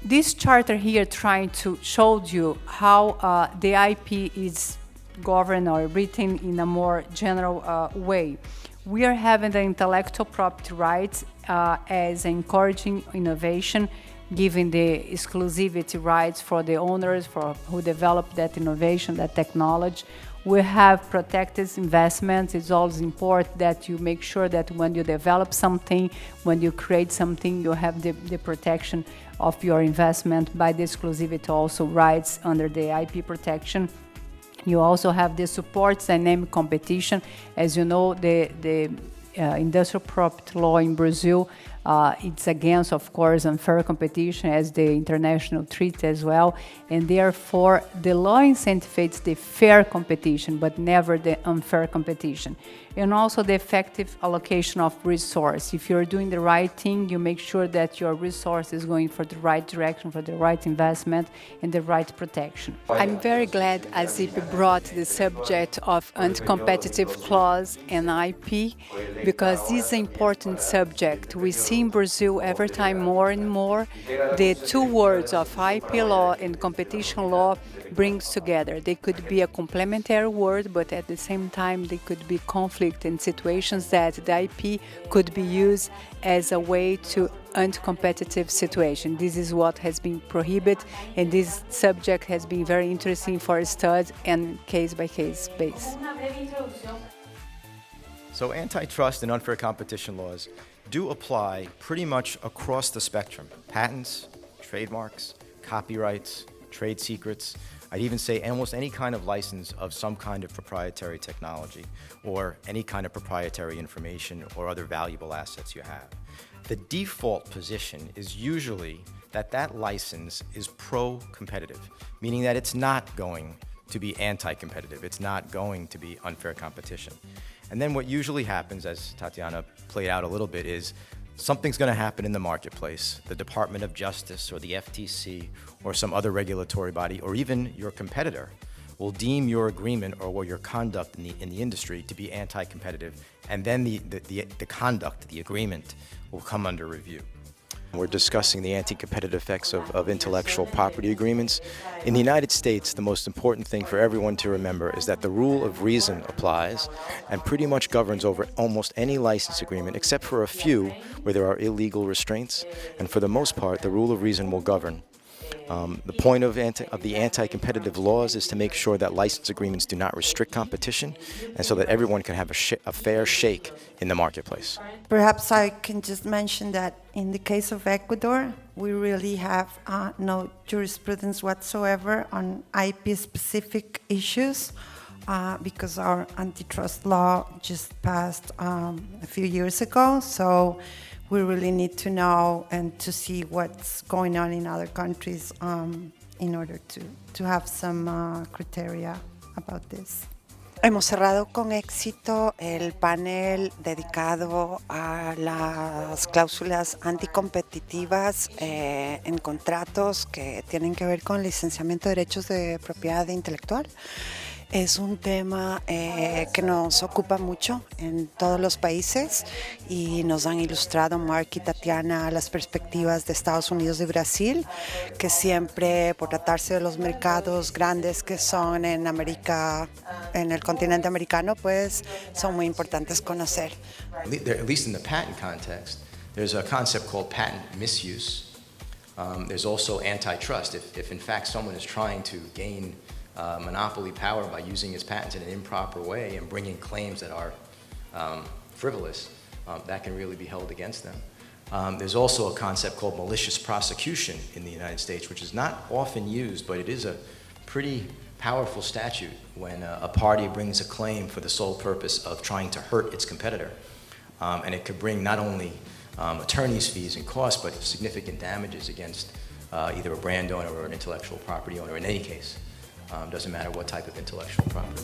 This charter here trying to show you how the IP is governed or written in a more general way. We are having the intellectual property rights as encouraging innovation, giving the exclusivity rights for the owners for who develop that innovation, that technology. We have protected investments. It's always important that you make sure that when you develop something, when you create something, you have the protection of your investment by the exclusivity also rights under the IP protection. You also have the supports dynamic competition. As you know, the industrial property law in Brazil, it's against, of course, unfair competition as the international treaty as well. And therefore, the law incentivizes the fair competition, but never the unfair competition. And also the effective allocation of resource. If you're doing the right thing, you make sure that your resource is going for the right direction, for the right investment, and the right protection. I'm very glad ASIP brought the subject of anti-competitive clause and IP, because this is an important subject. We see in Brazil every time more and more the two words of IP law and competition law brings together. They could be a complementary word, but at the same time they could be conflict in situations that the IP could be used as a way to anti-competitive situation. This is what has been prohibited, and this subject has been very interesting for study and case-by-case basis. So antitrust and unfair competition laws do apply pretty much across the spectrum. Patents, trademarks, copyrights, trade secrets. I'd even say almost any kind of license of some kind of proprietary technology or any kind of proprietary information or other valuable assets you have. The default position is usually that that license is pro-competitive, meaning that it's not going to be anti-competitive. It's not going to be unfair competition. And then what usually happens, as Tatiana played out a little bit, is something's going to happen in the marketplace. The Department of Justice or the FTC or some other regulatory body or even your competitor will deem your agreement or your conduct in the industry to be anti-competitive, and then the conduct, the agreement, will come under review. We're discussing the anti-competitive effects of intellectual property agreements. In the United States, the most important thing for everyone to remember is that the rule of reason applies and pretty much governs over almost any license agreement, except for a few where there are illegal restraints. And for the most part, the rule of reason will govern. The point of the anti-competitive laws is to make sure that license agreements do not restrict competition, and so that everyone can have a fair shake in the marketplace. Perhaps I can just mention that in the case of Ecuador, we really have no jurisprudence whatsoever on IP-specific issues because our antitrust law just passed a few years ago. So we really need to know and to see what's going on in other countries in order to have some criteria about this. Hemos cerrado con éxito el panel dedicado a las cláusulas anticompetitivas en contratos que tienen que ver con licenciamiento de derechos de propiedad intelectual. Es un tema que nos ocupa mucho en todos los países y nos han ilustrado Mark y Tatiana las perspectivas de Estados Unidos y Brasil, que siempre, por tratarse de los mercados grandes que son en América, en el continente americano, pues son muy importantes conocer. At least in the patent context, there's a concept called patent misuse. There's also antitrust. If in fact someone is trying to gain monopoly power by using his patents in an improper way and bringing claims that are frivolous, that can really be held against them. There's also a concept called malicious prosecution in the United States, which is not often used, but it is a pretty powerful statute when a party brings a claim for the sole purpose of trying to hurt its competitor. And it could bring not only attorney's fees and costs, but significant damages against either a brand owner or an intellectual property owner in any case. Doesn't matter what type of intellectual property.